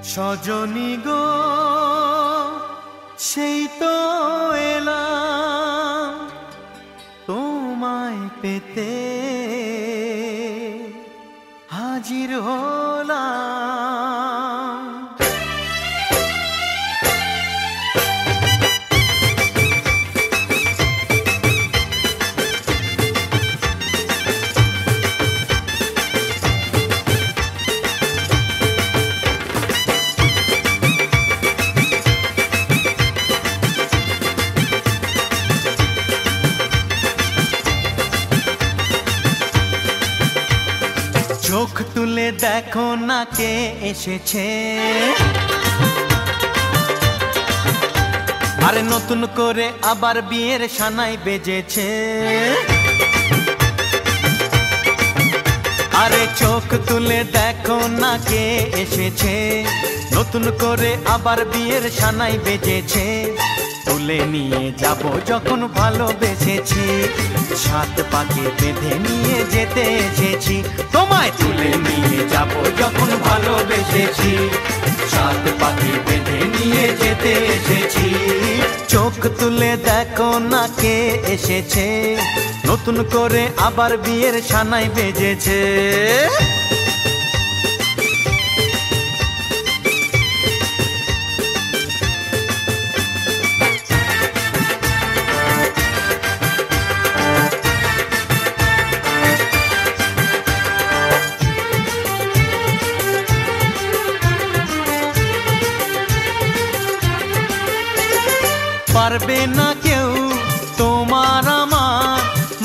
সজনী গো সেই তো এলাম তোমায় পেতে হাজির হলাম। চোখ তুলে দেখো না কে এসেছে, আরে নতুন করে আবার বিয়ের সানাই বেজেছে। আরে চোখ তুলে দেখো না কে এসেছে, নতুন করে আবার বিয়ের সানাই বেজেছে। তুলে নিয়ে যাব যখন ভালোবেসেছি, সাত পাকে বেঁধে নিয়ে যেতে এসেছি। তোমায় তুলে নিয়ে যাব যখন ভালোবেসেছি, সাত পাকে বেঁধে নিয়ে যেতে এসেছি। চোখ তুলে দেখো না কে এসেছে, নতুন করে আবার বিয়ের সানাই বেজেছে। পারবে না কেউ তোমার আমার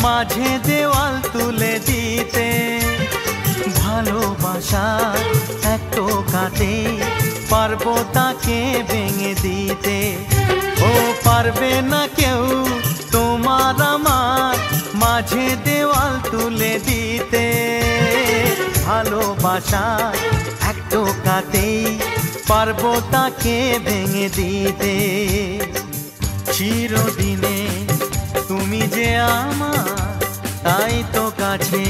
মাঝে দেওয়াল তুলে দিতে, ভালোবাসা একটু কাটে পারবো তাকে ভেঙে দিতে। ও পারবে না কেউ তোমার আমার মাঝে দেওয়াল তুলে দিতে, ভালোবাসা একটু কাটে পারবো তাকে ভেঙে দিতে। চিরদিনে তুমি যে আমার, তাই তো কাছে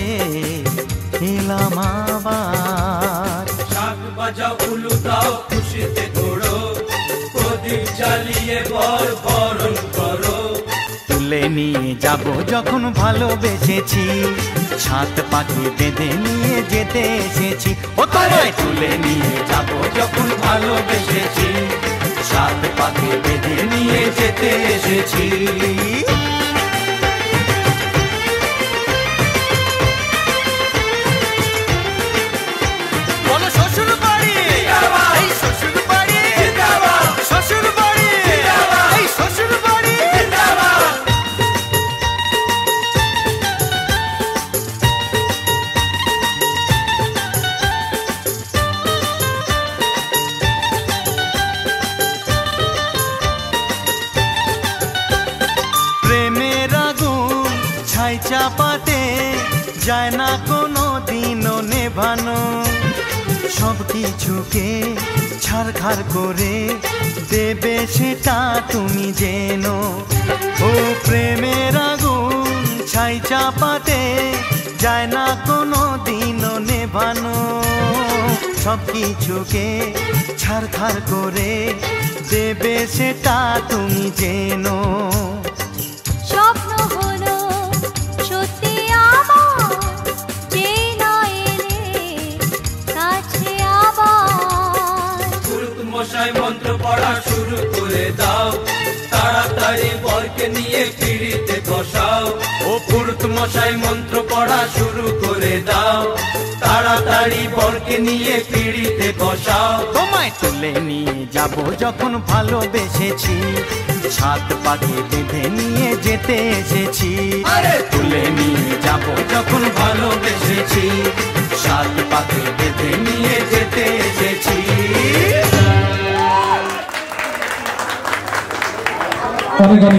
এলাম আবার। শাক বাজাও উলু দাও খুশিতে ঘোড়ো, প্রদীপ জ্বালিয়ে বর বরণ করো। তুলে নিয়ে যাব যখন ভালোবেসেছি, সাত পাখি বেঁধে নিয়ে যেতে এসেছি। ও তোমায় তুলে নিয়ে যাব যখন ভালোবেসেছি, সাত পাখি বেঁধে নিয়ে যেতে এসেছি। বলো শ্বশুর বাড়ি, এই শ্বশুর বাড়ি, শ্বশুর বাড়ি, এই শ্বশুর বাড়ি। প্রেমের আগুন ছাই চাপাতে যায় না কোনো দিনও নেভানো, সব কিছুকে ছাড়খাড় করে দেবে সেটা তুমি জেনো। ও প্রেমের আগুন ছাই চাপাতে যায় না কোনো দিনও নেভানো, সব কিছুকে ছাড়খাড় করে দেবে সেটা তুমি জেনো। স্বপ্ন হলো সত্যি আমার, যে না এলে কাছে আবার। পুরুত মশাই মন্ত্র পড়া শুরু করে দাও, তাড়াতাড়ি বরকে নিয়ে পিড়িতে বসাও। ও পুরুত মশাই মন্ত্র পড়া শুরু করে দাও, তাড়াতাড়ি বরকে নিয়ে পিড়িতে বসাও। তোমায় তুলে নিয়ে যাব যখন ভালোবেসেছি, সাত পাকে বেঁধে নিয়ে যেতে এসেছি। আরে তুলে নিয়ে যাব যখন ভালোবেসেছি,